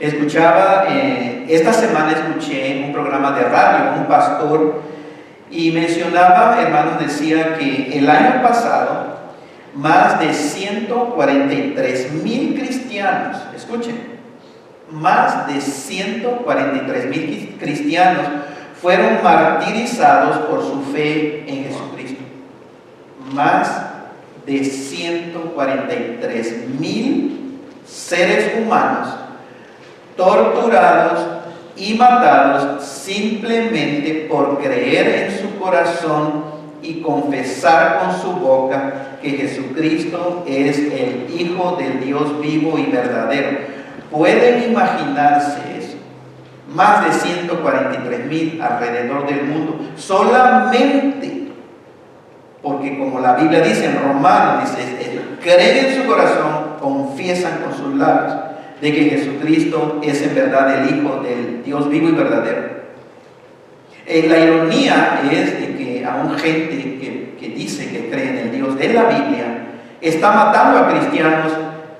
Esta semana escuché un programa de radio, un pastor, y mencionaba, hermanos, decía que el año pasado más de 143,000 cristianos, escuchen, más de 143,000 cristianos fueron martirizados por su fe en Jesucristo. Más de 143,000 seres humanos torturados y matados simplemente por creer en su corazón y confesar con su boca que Jesucristo es el Hijo del Dios vivo y verdadero. ¿Pueden imaginarse eso? Más de 143,000 alrededor del mundo, solamente porque, como la Biblia dice en Romanos, dice, creen en su corazón, confiesan con sus labios de que Jesucristo es en verdad el Hijo del Dios vivo y verdadero. La ironía es de que aún gente que dice que cree en el Dios de la Biblia está matando a cristianos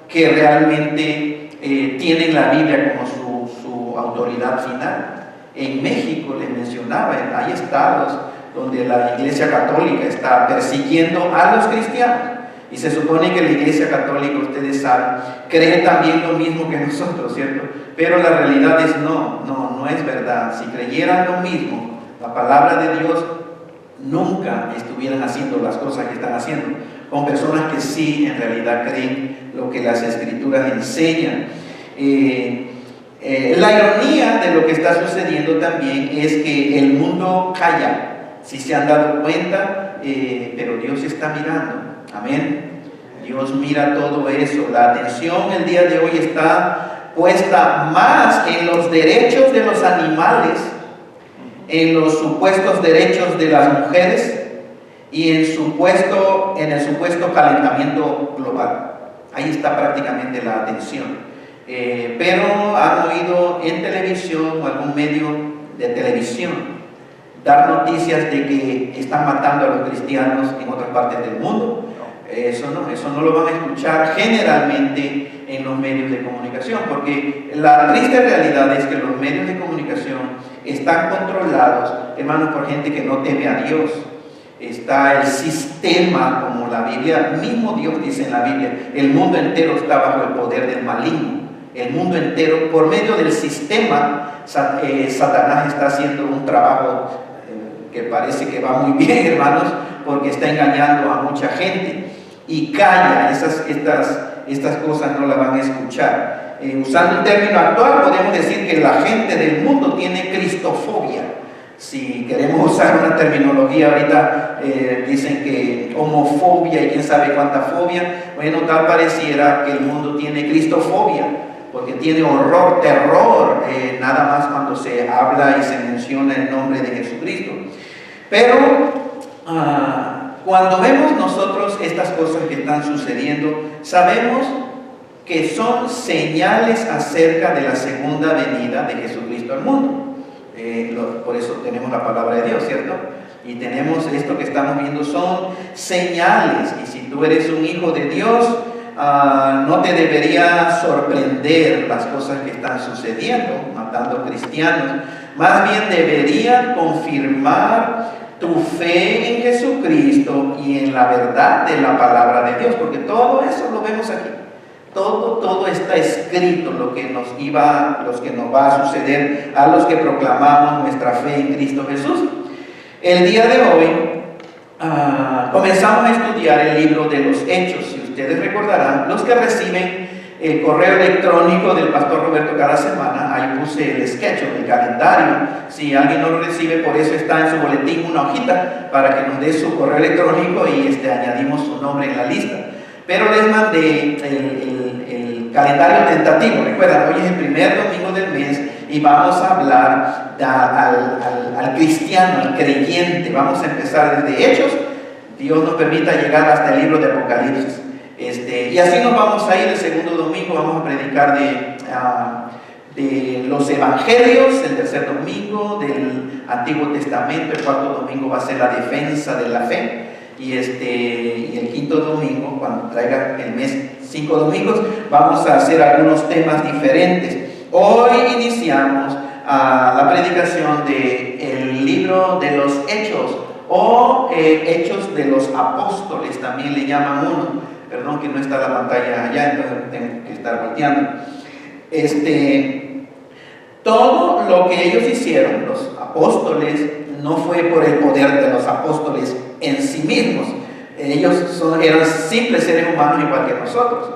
que realmente tienen la Biblia como su autoridad final. En México, les mencionaba, hay estados donde la Iglesia Católica está persiguiendo a los cristianos. Y se supone que la Iglesia Católica, ustedes saben, cree también lo mismo que nosotros, ¿cierto? Pero la realidad es no es verdad. Si creyeran lo mismo, la palabra de Dios, nunca estuvieran haciendo las cosas que están haciendo, con personas que sí en realidad creen lo que las Escrituras enseñan. La ironía de lo que está sucediendo también es que el mundo calla, si se han dado cuenta, pero Dios está mirando. Amén. Dios mira todo eso. La atención el día de hoy está puesta más en los derechos de los animales, en los supuestos derechos de las mujeres y en el supuesto calentamiento global. Ahí está prácticamente la atención. Pero han oído en televisión o algún medio de televisión dar noticias de que están matando a los cristianos en otras partes del mundo. Eso no lo van a escuchar generalmente en los medios de comunicación, porque la triste realidad es que los medios de comunicación están controlados, hermanos, por gente que no teme a Dios. Está el sistema, como la Biblia, mismo Dios dice en la Biblia, el mundo entero está bajo el poder del maligno. El mundo entero, por medio del sistema, Satanás está haciendo un trabajo que parece que va muy bien, hermanos, porque está engañando a mucha gente y calla. Estas cosas no las van a escuchar. Usando el término actual, podemos decir que la gente del mundo tiene cristofobia. Si queremos usar una terminología ahorita, dicen que homofobia y quién sabe cuánta fobia. Bueno, tal pareciera que el mundo tiene cristofobia, porque tiene horror, terror, nada más cuando se habla y se menciona el nombre de Jesucristo. Pero cuando vemos nosotros estas cosas que están sucediendo, sabemos que son señales acerca de la segunda venida de Jesucristo al mundo. Por eso tenemos la palabra de Dios, ¿cierto? Y tenemos esto que estamos viendo, son señales. Y si tú eres un hijo de Dios, no te debería sorprender las cosas que están sucediendo, matando cristianos. Más bien deberían confirmar tu fe en Jesucristo y en la verdad de la palabra de Dios, porque todo eso lo vemos aquí. Todo está escrito, lo que nos va a suceder a los que proclamamos nuestra fe en Cristo Jesús. El día de hoy comenzamos a estudiar el libro de los Hechos. Si ustedes recordarán, los que reciben el correo electrónico del pastor Roberto cada semana, ahí puse el sketch, el calendario. Si alguien no lo recibe, por eso está en su boletín una hojita para que nos dé su correo electrónico y añadimos su nombre en la lista. Pero les mandé el calendario tentativo. Recuerda, hoy es el primer domingo del mes y vamos a hablar al cristiano, al creyente. Vamos a empezar desde Hechos. Dios nos permita llegar hasta el libro de Apocalipsis. Y así nos vamos a ir. El segundo domingo vamos a predicar de los evangelios, el tercer domingo del Antiguo Testamento, el cuarto domingo va a ser la defensa de la fe, y el quinto domingo, cuando traiga el mes 5 domingos, vamos a hacer algunos temas diferentes. Hoy iniciamos la predicación del libro de los Hechos o Hechos de los Apóstoles, también le llaman uno. Perdón que no está la pantalla allá, entonces tengo que estar volteando. Todo lo que ellos hicieron, los apóstoles, no fue por el poder de los apóstoles en sí mismos. Ellos eran simples seres humanos igual que nosotros.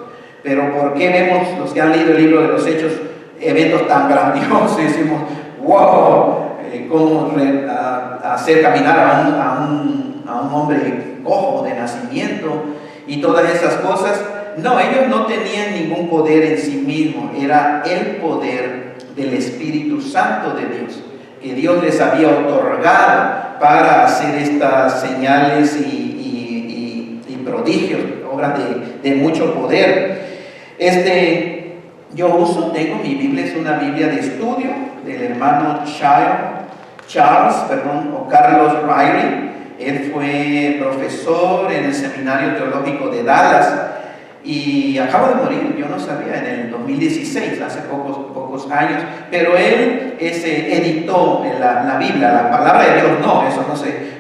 Pero ¿por qué vemos, los que han leído el libro de los Hechos, eventos tan grandiosos? Y decimos, wow, cómo hacer caminar a un hombre cojo de nacimiento y todas esas cosas. No, ellos no tenían ningún poder en sí mismos, era el poder del Espíritu Santo de Dios, que Dios les había otorgado para hacer estas señales y prodigios, obras de mucho poder. Yo tengo mi Biblia, es una Biblia de estudio del hermano Carlos Riley. Él fue profesor en el Seminario Teológico de Dallas y acaba de morir, yo no sabía, en el 2016, hace pocos años, pero él editó la Biblia, la palabra de Dios, no, eso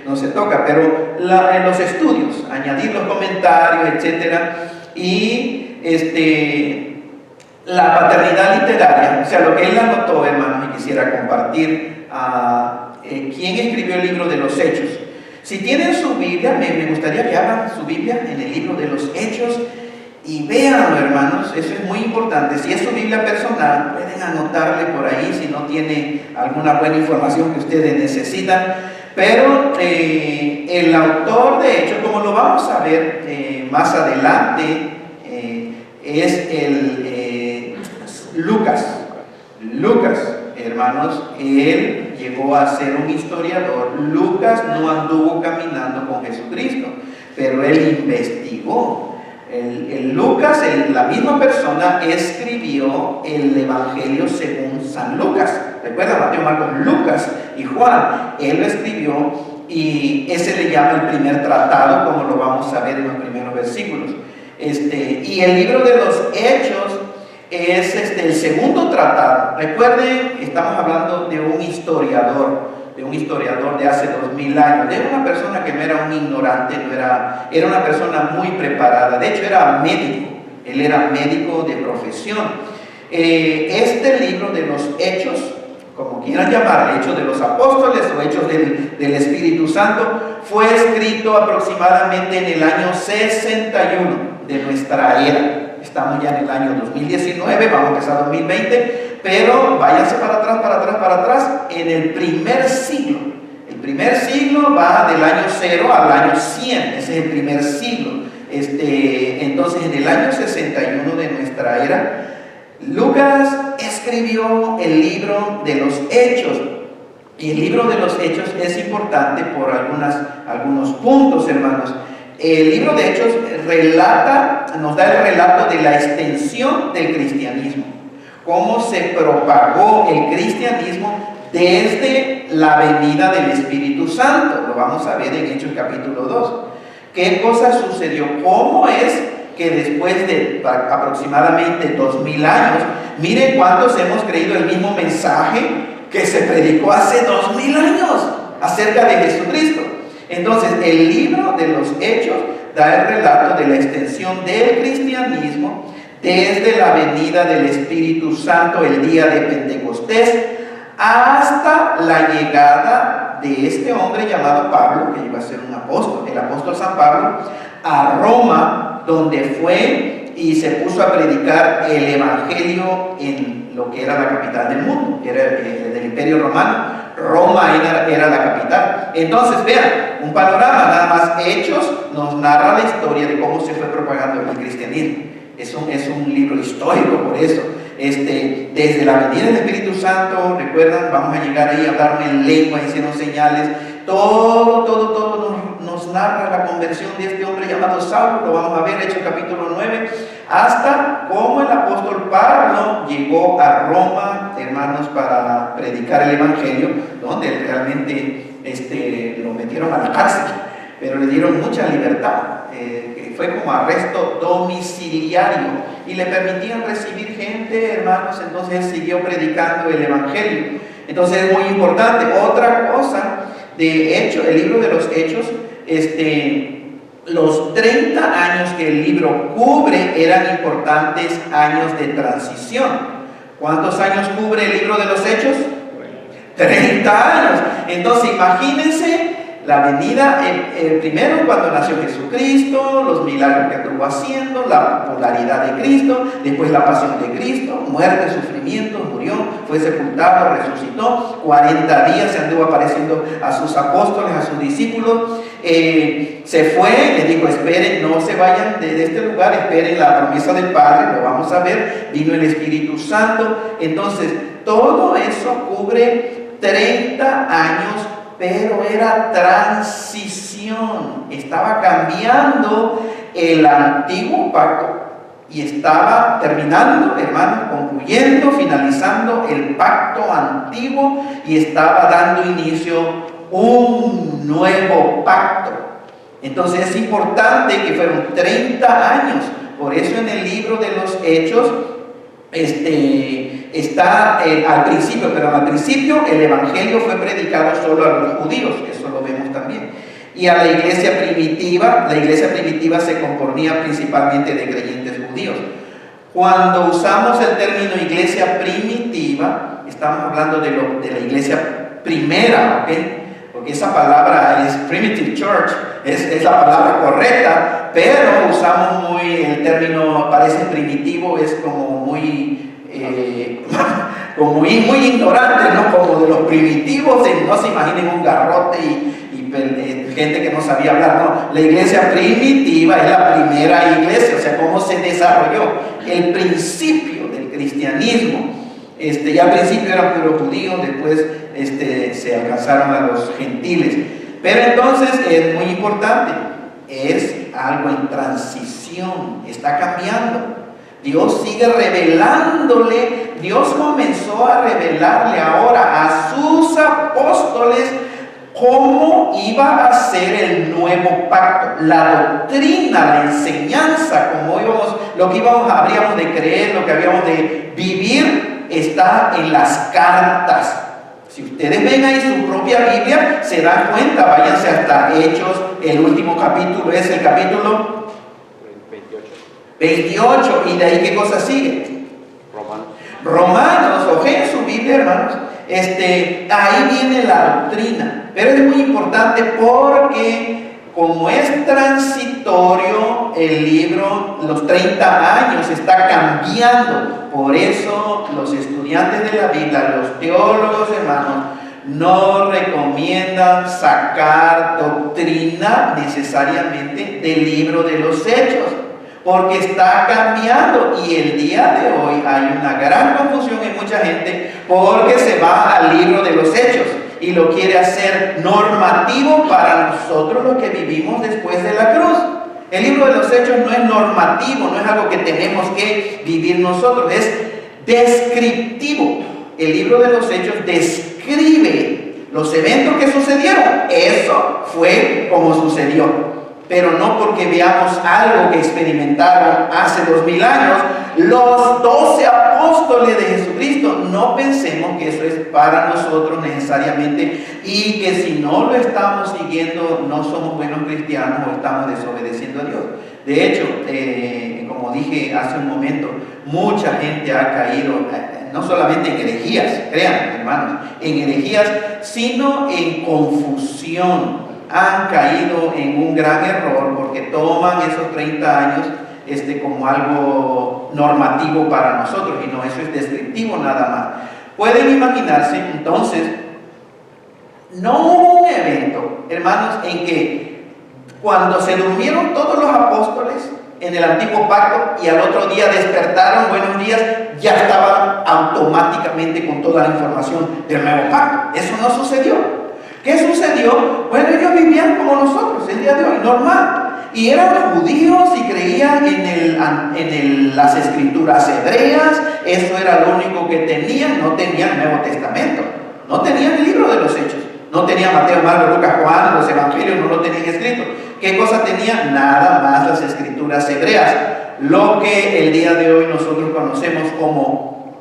no se toca, pero en los estudios, añadir los comentarios, etcétera, y la paternidad literaria, o sea, lo que él anotó, hermanos, y quisiera compartir, quién escribió el libro de los Hechos. Si tienen su Biblia, me gustaría que abran su Biblia en el libro de los Hechos y véanlo, hermanos, eso es muy importante. Si es su Biblia personal, pueden anotarle por ahí si no tiene alguna buena información que ustedes necesitan. Pero el autor de Hechos, como lo vamos a ver más adelante, es Lucas. Lucas, hermanos, él llegó a ser un historiador. Lucas no anduvo caminando con Jesucristo, pero él investigó. Lucas, la misma persona, escribió el Evangelio según San Lucas. Recuerda, Mateo, Marcos, Lucas y Juan. Él lo escribió y ese le llama el primer tratado, como lo vamos a ver en los primeros versículos. Y el libro de los Hechos es el segundo tratado. Recuerden, estamos hablando de un historiador de hace 2000 años, de una persona que no era un ignorante, era una persona muy preparada. De hecho, era médico, él era médico de profesión. Este libro de los Hechos, como quieran llamarle, Hechos de los Apóstoles o Hechos del Espíritu Santo, fue escrito aproximadamente en el año 61 de nuestra era. Estamos ya en el año 2019, vamos a empezar 2020, pero váyanse para atrás, en el primer siglo. El primer siglo va del año 0 al año 100, ese es el primer siglo. Entonces, en el año 61 de nuestra era, Lucas escribió el libro de los Hechos. Y el libro de los Hechos es importante por algunos puntos, hermanos. El libro de Hechos nos da el relato de la extensión del cristianismo, cómo se propagó el cristianismo desde la venida del Espíritu Santo. Lo vamos a ver en Hechos capítulo 2. ¿Qué cosa sucedió? ¿Cómo es que después de aproximadamente 2000 años, miren cuántos hemos creído el mismo mensaje que se predicó hace 2000 años acerca de Jesucristo? Entonces, el libro de los Hechos da el relato de la extensión del cristianismo desde la venida del Espíritu Santo el día de Pentecostés hasta la llegada de este hombre llamado Pablo, que iba a ser un apóstol, el apóstol San Pablo, a Roma, donde fue y se puso a predicar el Evangelio en lo que era la capital del mundo, que era del Imperio Romano. Roma era la capital. Entonces, vean, un panorama, nada más. Hechos nos narra la historia de cómo se fue propagando el cristianismo. Es un libro histórico, por eso. Desde la venida del Espíritu Santo, recuerdan, vamos a llegar ahí a hablar en lengua, hicieron señales. Todo nos narra la conversión de este hombre llamado Saulo. Lo vamos a ver, Hechos capítulo 9, hasta cómo el apóstol Pablo llegó a Roma, hermanos, para predicar el Evangelio, donde realmente lo metieron a la cárcel, pero le dieron mucha libertad. fue como arresto domiciliario y le permitían recibir gente, hermanos. Entonces él siguió predicando el evangelio. Entonces es muy importante. Otra cosa, de hecho, el libro de los Hechos, los 30 años que el libro cubre eran importantes años de transición. ¿Cuántos años cubre el libro de los Hechos? 30 años. Entonces imagínense la venida, primero cuando nació Jesucristo, los milagros que estuvo haciendo, la popularidad de Cristo, después la pasión de Cristo, muerte, sufrimiento, murió, fue sepultado, resucitó, 40 días se anduvo apareciendo a sus apóstoles, a sus discípulos, se fue, les dijo: esperen, no se vayan de este lugar, esperen la promesa del Padre, lo vamos a ver, vino el Espíritu Santo. Entonces todo eso cubre 30 años, pero era transición. Estaba cambiando el antiguo pacto y estaba terminando, hermanos, concluyendo, finalizando el pacto antiguo y estaba dando inicio un nuevo pacto. Entonces es importante que fueron 30 años. Por eso en el libro de los Hechos está al principio el evangelio fue predicado solo a los judíos, eso lo vemos también. Y a la iglesia primitiva se componía principalmente de creyentes judíos. Cuando usamos el término iglesia primitiva, estamos hablando de la iglesia primera, ¿ok? Porque esa palabra es primitive church, es la palabra correcta, pero usamos el término parece primitivo, es como muy ignorante, ¿no? Como de los primitivos, no se imaginen un garrote y gente que no sabía hablar, no. La iglesia primitiva es la primera iglesia, o sea, cómo se desarrolló el principio del cristianismo. Ya al principio eran puros judíos, después se alcanzaron a los gentiles. Pero entonces es muy importante, es algo en transición, está cambiando. Dios sigue revelándole, Dios comenzó a revelarle ahora a sus apóstoles cómo iba a ser el nuevo pacto, la doctrina, la enseñanza, lo que habríamos de creer, lo que habíamos de vivir, está en las cartas. Si ustedes ven ahí su propia Biblia, se dan cuenta, váyanse hasta Hechos, el último capítulo es el capítulo 28, y de ahí ¿qué cosa sigue? Romanos, ojen su Biblia, hermanos. Ahí viene la doctrina, pero es muy importante porque como es transitorio el libro, los 30 años está cambiando. Por eso los estudiantes de la Biblia, los teólogos, hermanos, no recomiendan sacar doctrina necesariamente del libro de los Hechos, porque está cambiando, y el día de hoy hay una gran confusión en mucha gente porque se va al libro de los Hechos y lo quiere hacer normativo para nosotros los que vivimos después de la cruz. El libro de los Hechos no es normativo, no es algo que tenemos que vivir nosotros, es descriptivo. El libro de los Hechos describe los eventos que sucedieron. Eso fue como sucedió. Pero no porque veamos algo que experimentaron hace 2000 años los 12 apóstoles de Jesucristo. No pensemos que eso es para nosotros necesariamente y que si no lo estamos siguiendo no somos buenos cristianos o estamos desobedeciendo a Dios. De hecho, como dije hace un momento, mucha gente ha caído no solamente en herejías, crean, hermanos, en herejías, sino en confusión. Han caído en un gran error porque toman esos 30 años como algo normativo para nosotros, y no, eso es descriptivo nada más. Pueden imaginarse entonces, no hubo un evento, hermanos, en que cuando se durmieron todos los apóstoles en el antiguo pacto y al otro día despertaron, buenos días, ya estaban automáticamente con toda la información del nuevo pacto. Eso no sucedió. ¿Qué sucedió? Bueno, ellos vivían como nosotros el día de hoy, normal. Y eran judíos y creían en las escrituras hebreas. Eso era lo único que tenían. No tenían el Nuevo Testamento. No tenían el libro de los Hechos. No tenía Mateo, Marcos, Lucas, Juan, los evangelios no lo tenían escrito. ¿Qué cosa tenía? Nada más las escrituras hebreas, lo que el día de hoy nosotros conocemos como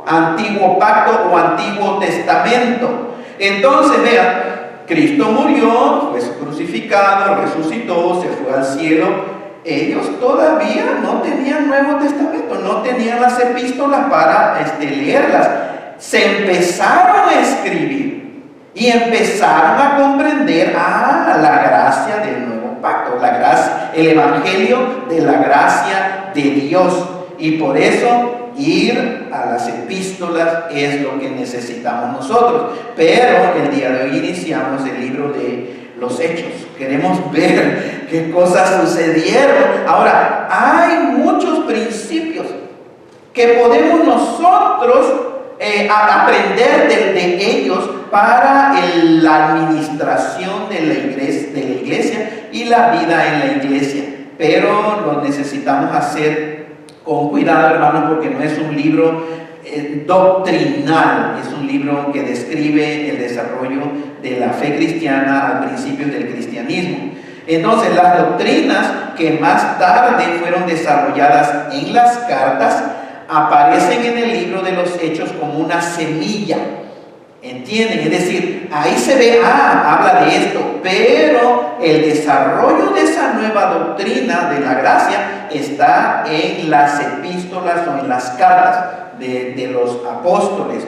Antiguo Pacto o Antiguo Testamento. Entonces, vean, Cristo murió, fue crucificado, resucitó, se fue al cielo. Ellos todavía no tenían Nuevo Testamento, no tenían las epístolas para leerlas. Se empezaron a escribir y empezaron a comprender la gracia del Nuevo Pacto, la gracia, el Evangelio de la gracia de Dios. Y por eso ir a las epístolas es lo que necesitamos nosotros. Pero el día de hoy iniciamos el libro de los Hechos. Queremos ver qué cosas sucedieron. Ahora, hay muchos principios que podemos nosotros aprender de ellos para la administración de la iglesia y la vida en la iglesia. Pero lo necesitamos hacer con cuidado, hermanos, porque no es un libro doctrinal, es un libro que describe el desarrollo de la fe cristiana al principio del cristianismo. Entonces, las doctrinas que más tarde fueron desarrolladas en las cartas aparecen en el libro de los Hechos como una semilla. ¿Entienden? Es decir, ahí se ve, habla de esto, pero el desarrollo de esa nueva doctrina de la gracia está en las epístolas o en las cartas de los apóstoles.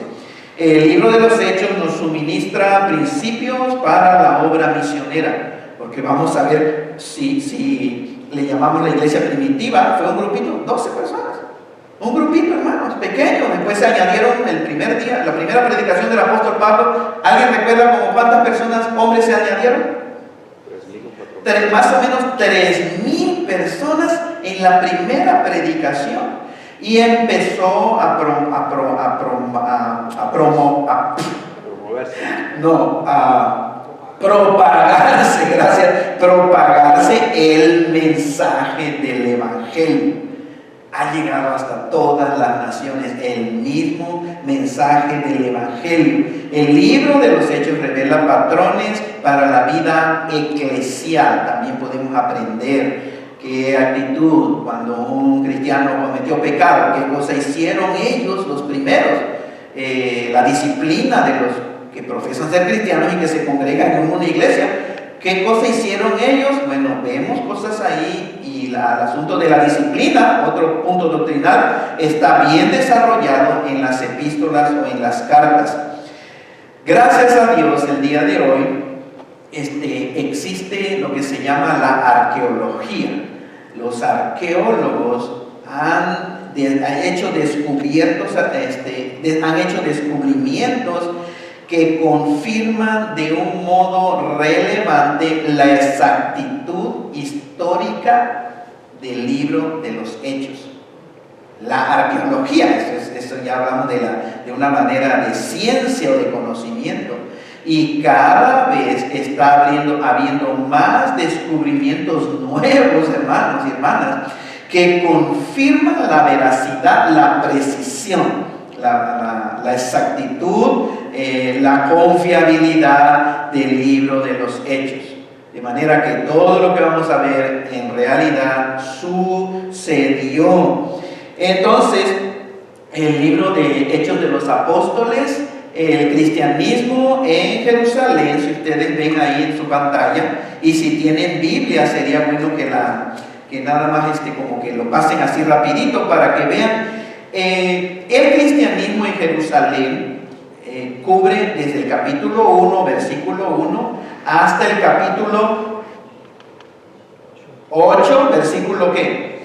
El libro de los Hechos nos suministra principios para la obra misionera, porque vamos a ver si le llamamos la iglesia primitiva, fue un grupito, 12 personas. Un grupito, hermanos, pequeño. Después se añadieron el primer día, la primera predicación del apóstol Pablo. ¿Alguien recuerda como cuántas personas, hombres, se añadieron? 3.000, más o menos 3.000 personas en la primera predicación. Y empezó a propagarse, propagarse el mensaje del Evangelio. Ha llegado hasta todas las naciones el mismo mensaje del Evangelio. El libro de los Hechos revela patrones para la vida eclesial. También podemos aprender qué actitud cuando un cristiano cometió pecado, qué cosa hicieron ellos los primeros, la disciplina de los que profesan ser cristianos y que se congregan en una iglesia. ¿Qué cosa hicieron ellos? Bueno, vemos cosas ahí y el asunto de la disciplina, otro punto doctrinal, está bien desarrollado en las epístolas o en las cartas. Gracias a Dios, el día de hoy existe lo que se llama la arqueología. Los arqueólogos han hecho descubrimientos que confirman de un modo relevante la exactitud histórica del libro de los Hechos. La arqueología, eso ya hablamos de una manera de ciencia o de conocimiento, y cada vez está habiendo más descubrimientos nuevos, hermanos y hermanas, que confirman la veracidad, la precisión, la exactitud, la confiabilidad del libro de los Hechos. De manera que todo lo que vamos a ver en realidad sucedió. Entonces, el libro de Hechos de los Apóstoles, el cristianismo en Jerusalén, si ustedes ven ahí en su pantalla, y si tienen Biblia, sería bueno que nada más como que lo pasen así rapidito para que vean. El cristianismo en Jerusalén cubre desde el capítulo 1, versículo 1, hasta el capítulo 8, versículo ¿qué?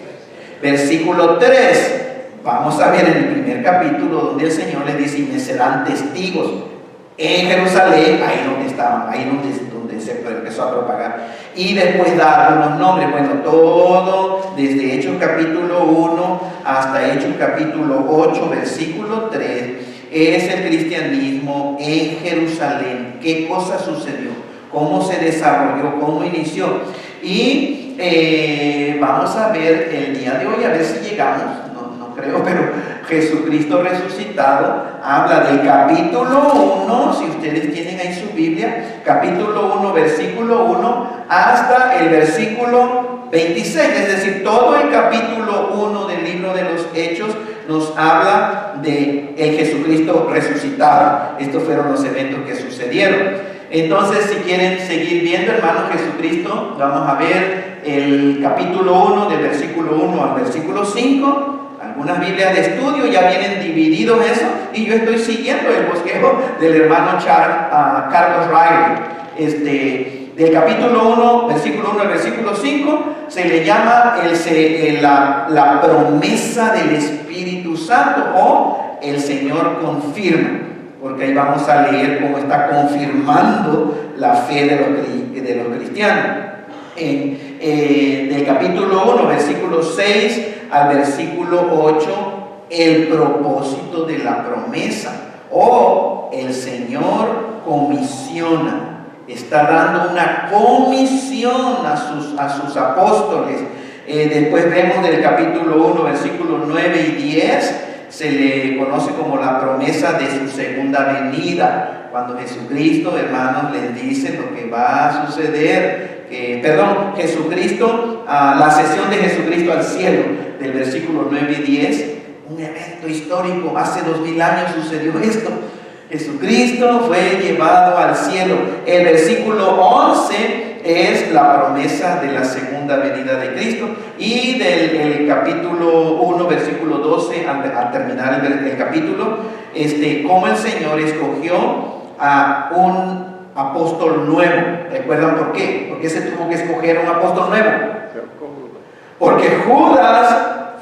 Versículo 3. Vamos a ver en el primer capítulo donde el Señor les dice: y me serán testigos en Jerusalén, ahí donde estaban, ahí donde se empezó a propagar. Y después da algunos nombres, bueno, todo desde Hechos capítulo 1 hasta Hechos capítulo 8, versículo 3, es el cristianismo en Jerusalén. ¿Qué cosa sucedió? ¿Cómo se desarrolló? ¿Cómo inició? Y vamos a ver el día de hoy, a ver si llegamos, no creo, pero Jesucristo resucitado, habla del capítulo 1, si ustedes tienen ahí su Biblia, capítulo 1, versículo 1, hasta el versículo 26, es decir, todo el capítulo 1 del libro de los Hechos nos habla de el Jesucristo resucitado. Estos fueron los eventos que sucedieron. Entonces, si quieren seguir viendo, hermanos, Jesucristo, vamos a ver el capítulo 1, del versículo 1 al versículo 5. Algunas Biblias de estudio ya vienen divididos eso, y yo estoy siguiendo el bosquejo del hermano Carlos Riley. Del capítulo 1, versículo 1 al versículo 5, se le llama la promesa del Espíritu Santo, o el Señor confirma, porque ahí vamos a leer cómo está confirmando la fe de los cristianos. Del capítulo 1, versículo 6 al versículo 8, el propósito de la promesa, o el Señor comisiona. Está dando una comisión a sus apóstoles. Después vemos del capítulo 1, versículos 9 y 10, se le conoce como la promesa de su segunda venida, cuando Jesucristo, hermanos, les dice lo que va a suceder. Jesucristo, la ascensión de Jesucristo al cielo, del versículo 9 y 10, un evento histórico. Hace 2000 años sucedió esto. Jesucristo fue llevado al cielo. El versículo 11 es la promesa de la segunda venida de Cristo. Y del capítulo 1, versículo 12, al terminar el capítulo, cómo el Señor escogió a un apóstol nuevo. ¿Recuerdan por qué? ¿Por qué se tuvo que escoger a un apóstol nuevo? Porque Judas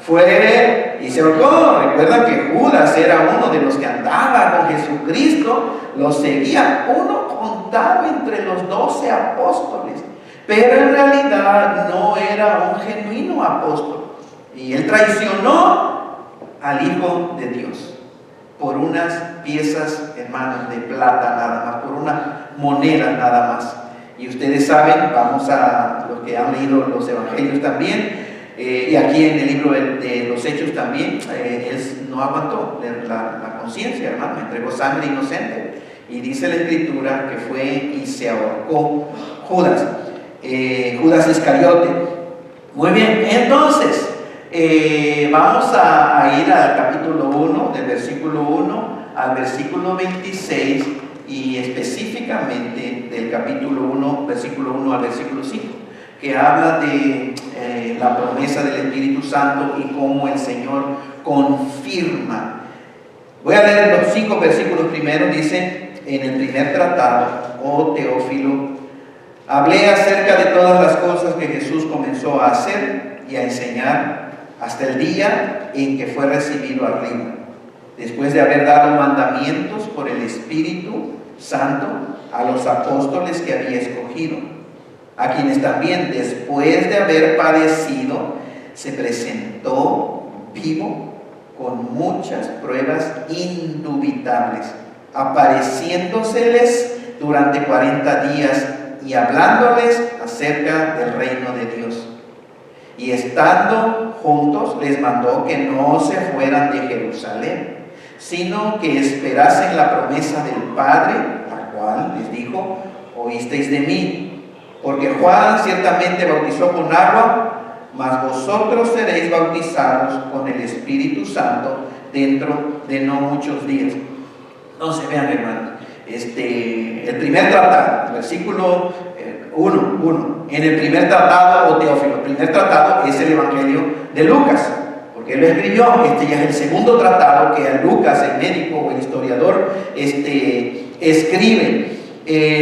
fue y se ahorcó. Recuerdan que Judas era uno de los que andaba con Jesucristo, lo seguía, uno contado entre los 12 apóstoles, pero en realidad no era un genuino apóstol, y él traicionó al Hijo de Dios por unas piezas, hermanos, de plata nada más, por unas monedas nada más. Y ustedes saben, vamos a los que han leído los evangelios también, y aquí en el libro de los Hechos también, él no aguantó la conciencia, hermano, entregó sangre inocente, y dice la Escritura que fue y se ahorcó Judas Iscariote. Muy bien, entonces vamos a ir al capítulo 1, del versículo 1 al versículo 26, y específicamente del capítulo 1, versículo 1 al versículo 5, que habla de la promesa del Espíritu Santo y cómo el Señor confirma. Voy a leer los 5 versículos primero. Dice: en el primer tratado, oh Teófilo, hablé acerca de todas las cosas que Jesús comenzó a hacer y a enseñar hasta el día en que fue recibido arriba, después de haber dado mandamientos por el Espíritu Santo a los apóstoles que había escogido, a quienes también, después de haber padecido, se presentó vivo con muchas pruebas indubitables, apareciéndoseles durante 40 días y hablándoles acerca del reino de Dios. Y estando juntos, les mandó que no se fueran de Jerusalén, sino que esperasen la promesa del Padre, la cual les dijo: oísteis de mí. Porque Juan ciertamente bautizó con agua, mas vosotros seréis bautizados con el Espíritu Santo dentro de no muchos días. Entonces, vean, hermanos, el primer tratado, versículo 1. En el primer tratado, o Teófilo, el primer tratado es el Evangelio de Lucas, porque él lo escribió. Ya es el segundo tratado que Lucas, el médico o el historiador, escribe.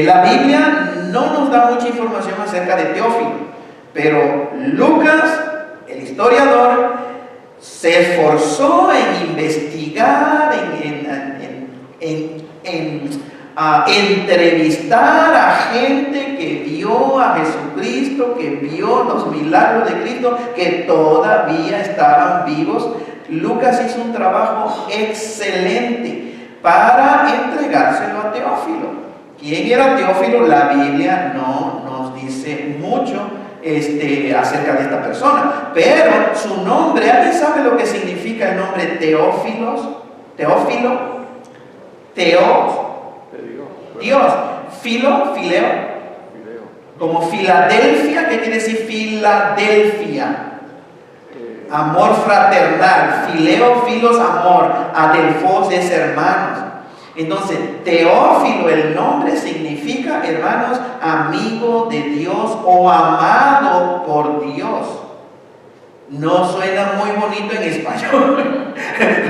La Biblia no nos da mucha información acerca de Teófilo, pero Lucas, el historiador, se esforzó en investigar, en entrevistar a gente que vio a Jesucristo, que vio los milagros de Cristo, que todavía estaban vivos. Lucas hizo un trabajo excelente para entregárselo a Teófilo. ¿Quién era Teófilo? La Biblia no nos dice mucho acerca de esta persona. Pero su nombre, ¿alguien sabe lo que significa el nombre Teófilo? Dios. Fileo. Como Filadelfia, ¿qué quiere decir Filadelfia? Amor fraternal. Fileo, filos, amor. Adelfos es hermanos. Entonces, Teófilo, el nombre significa, hermanos, amigo de Dios o amado por Dios. No suena muy bonito en español.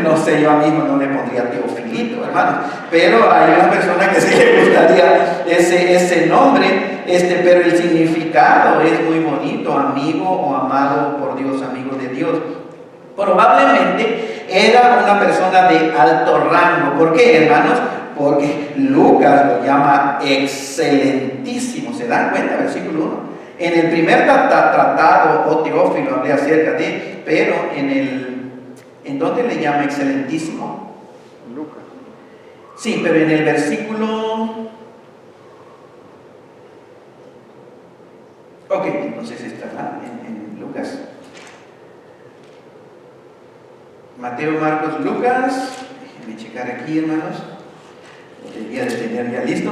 No sé, yo a mí no le pondría Teofilito, hermanos. Pero hay una persona que sí le gustaría ese nombre, pero el significado es muy bonito, amigo o amado por Dios, amigo de Dios. Probablemente era una persona de alto rango. ¿Por qué, hermanos? Porque Lucas lo llama excelentísimo. ¿Se dan cuenta? Versículo 1. En el primer tratado, o Teófilo, hablé acerca de, pero ¿en dónde le llama excelentísimo? Lucas. Sí, pero en el versículo... Ok, entonces está en Lucas. Mateo, Marcos, Lucas. Déjenme checar aquí, hermanos. Lo debería de tener ya listo.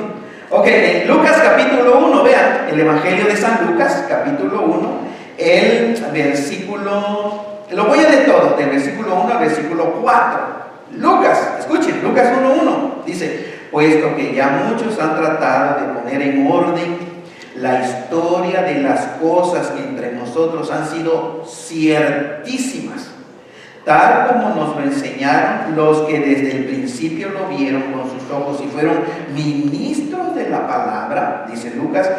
Ok, en Lucas capítulo 1, vean, el Evangelio de San Lucas, capítulo 1, el versículo, lo voy a leer todo, del versículo 1 al versículo 4. Lucas, escuchen, Lucas 1:1, dice, puesto que ya muchos han tratado de poner en orden la historia de las cosas que entre nosotros han sido ciertísimas, tal como nos lo enseñaron los que desde el principio lo vieron con sus ojos y fueron ministros de la palabra, dice Lucas,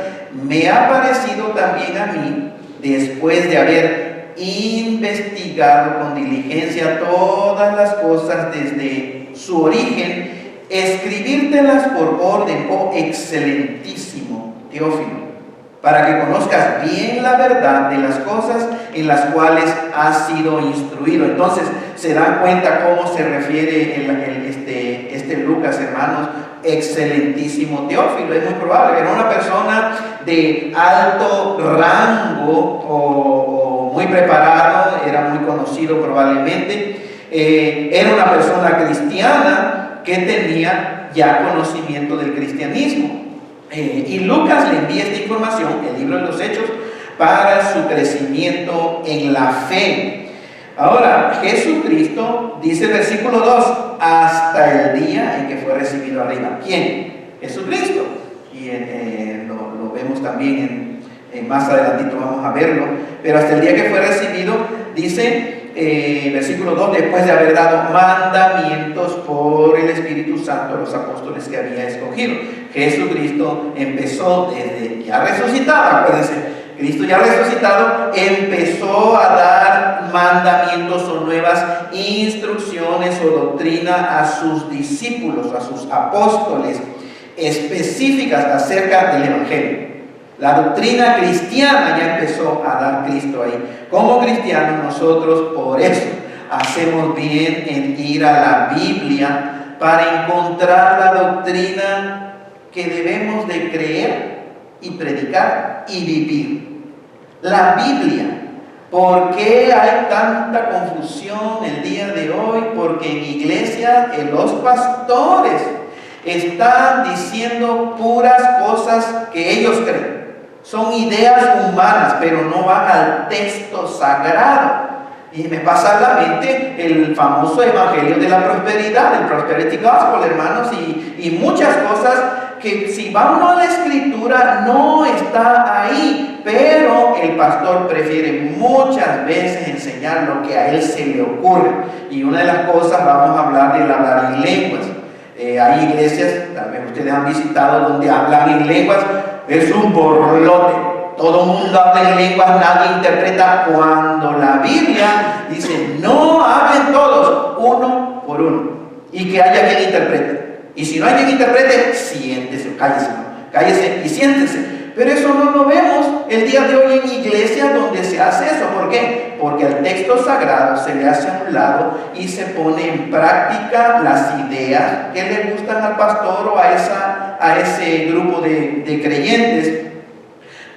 me ha parecido también a mí, después de haber investigado con diligencia todas las cosas desde su origen, escribírtelas por orden, oh excelentísimo Teófilo, para que conozcas bien la verdad de las cosas en las cuales has sido instruido. Entonces, se dan cuenta cómo se refiere este Lucas, hermanos, excelentísimo Teófilo. Es muy probable, era una persona de alto rango o muy preparado, era muy conocido probablemente. Era una persona cristiana que tenía ya conocimiento del cristianismo. Y Lucas le envía esta información, el libro de los Hechos, para su crecimiento en la fe. Ahora, Jesucristo, dice el versículo 2, hasta el día en que fue recibido arriba. ¿Quién? Jesucristo. Y lo vemos también más adelantito, vamos a verlo. Pero hasta el día que fue recibido, dice... versículo 2, después de haber dado mandamientos por el Espíritu Santo a los apóstoles que había escogido. Jesucristo empezó desde ya resucitado, acuérdense, Cristo ya resucitado empezó a dar mandamientos o nuevas instrucciones o doctrina a sus discípulos, a sus apóstoles, específicas acerca del Evangelio. La doctrina cristiana ya empezó a dar Cristo ahí. Como cristianos nosotros por eso hacemos bien en ir a la Biblia para encontrar la doctrina que debemos de creer y predicar y vivir. La Biblia. ¿Por qué hay tanta confusión el día de hoy? Porque en iglesia los pastores están diciendo puras cosas que ellos creen. Son ideas humanas, pero no van al texto sagrado. Y me pasa a la mente el famoso evangelio de la prosperidad, el prosperity gospel, hermanos, y muchas cosas que si vamos a la escritura no está ahí, pero el pastor prefiere muchas veces enseñar lo que a él se le ocurre. Y una de las cosas, vamos a hablar del hablar en lenguas. Hay iglesias, tal vez ustedes han visitado, donde hablan en lenguas. Es un borlote, todo el mundo habla en lenguas, nadie interpreta, cuando la Biblia dice no hablen todos, uno por uno, y que haya quien interprete. Y si no hay quien interprete, siéntese, cállese y siéntese. Pero eso no lo vemos el día de hoy en iglesias donde se hace eso. ¿Por qué? Porque al texto sagrado se le hace a un lado y se pone en práctica las ideas que le gustan al pastor o a ese grupo de creyentes.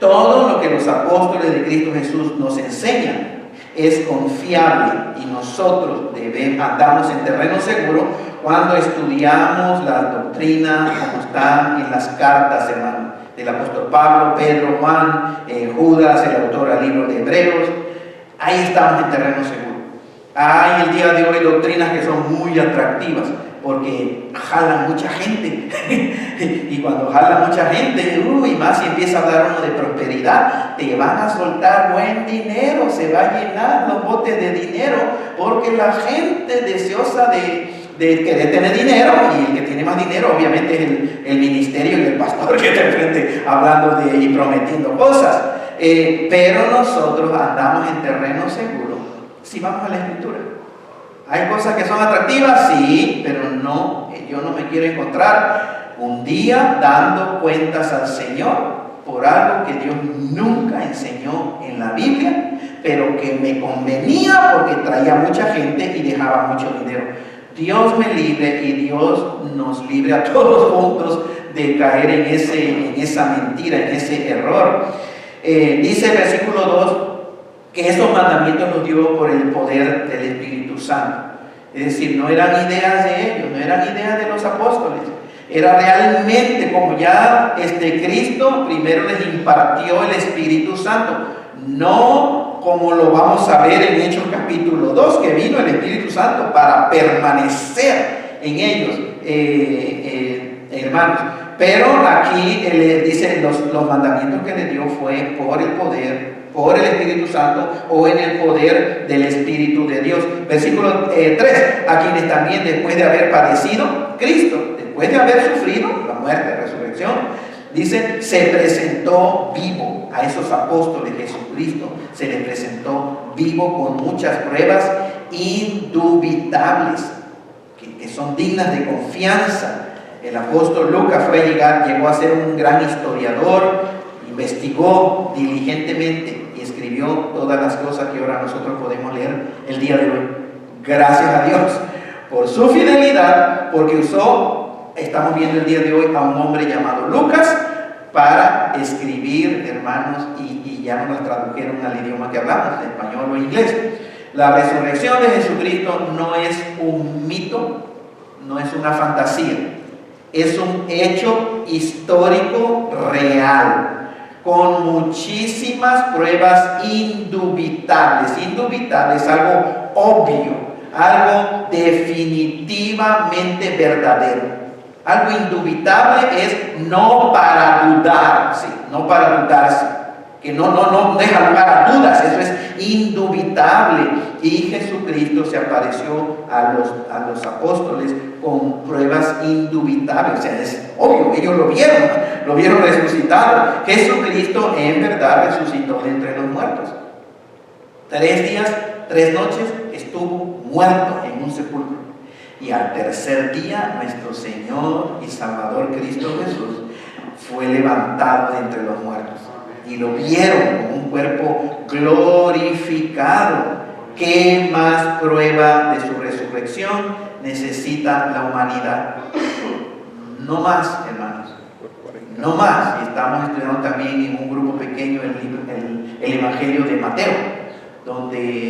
Todo lo que los apóstoles de Cristo Jesús nos enseñan es confiable y nosotros andamos en terreno seguro cuando estudiamos la doctrina como están en las cartas, hermano, del apóstol Pablo, Pedro, Juan, Judas, el autor al libro de Hebreos. Ahí estamos en terreno seguro. Hay el día de hoy doctrinas que son muy atractivas porque jalan mucha gente y cuando jala mucha gente, más si empieza a hablar uno de prosperidad, te van a soltar buen dinero, se va a llenar los botes de dinero, porque la gente deseosa de querer tener dinero, y el que tiene más dinero obviamente es el ministerio y el pastor que está enfrente hablando y prometiendo cosas, pero nosotros andamos en terreno seguro si vamos a la Escritura. Hay cosas que son atractivas, sí, pero no, yo no me quiero encontrar un día dando cuentas al Señor por algo que Dios nunca enseñó en la Biblia, pero que me convenía porque traía mucha gente y dejaba mucho dinero. Dios me libre y Dios nos libre a todos juntos de caer en esa mentira, en ese error. Dice el versículo 2, que esos mandamientos los dio por el poder del Espíritu Santo. Es decir, no eran ideas de ellos, no eran ideas de los apóstoles. Era realmente como ya Cristo primero les impartió el Espíritu Santo. No como lo vamos a ver en Hechos capítulo 2, que vino el Espíritu Santo para permanecer en ellos, hermanos. Pero aquí él dice los mandamientos que le dio fue por el poder, por el Espíritu Santo o en el poder del Espíritu de Dios. Versículo 3, a quienes también después de haber padecido Cristo, después de haber sufrido la muerte, resurrección, dice, se presentó vivo a esos apóstoles. Jesucristo se les presentó vivo con muchas pruebas indubitables que son dignas de confianza. El apóstol Lucas llegó a ser un gran historiador, investigó diligentemente y escribió todas las cosas que ahora nosotros podemos leer el día de hoy. Gracias a Dios por su fidelidad, porque estamos viendo el día de hoy a un hombre llamado Lucas para escribir, hermanos, y ya nos tradujeron al idioma que hablamos, español o inglés. La resurrección de Jesucristo no es un mito, no es una fantasía, es un hecho histórico real, con muchísimas pruebas indubitables. Indubitables, algo obvio, algo definitivamente verdadero. Algo indubitable es no para dudar, ¿sí? No para dudarse, que no deja lugar a dudas, eso es indubitable. Y Jesucristo se apareció a los apóstoles con pruebas indubitables, o sea, es obvio, ellos lo vieron resucitado. Jesucristo en verdad resucitó de entre los muertos. 3 días, 3 noches estuvo muerto en un sepulcro. Y al tercer día, nuestro Señor y Salvador Cristo Jesús fue levantado de entre los muertos. Y lo vieron con un cuerpo glorificado. ¿Qué más prueba de su resurrección necesita la humanidad? No más, hermanos. No más. Y estamos estudiando también en un grupo pequeño el Evangelio de Mateo, donde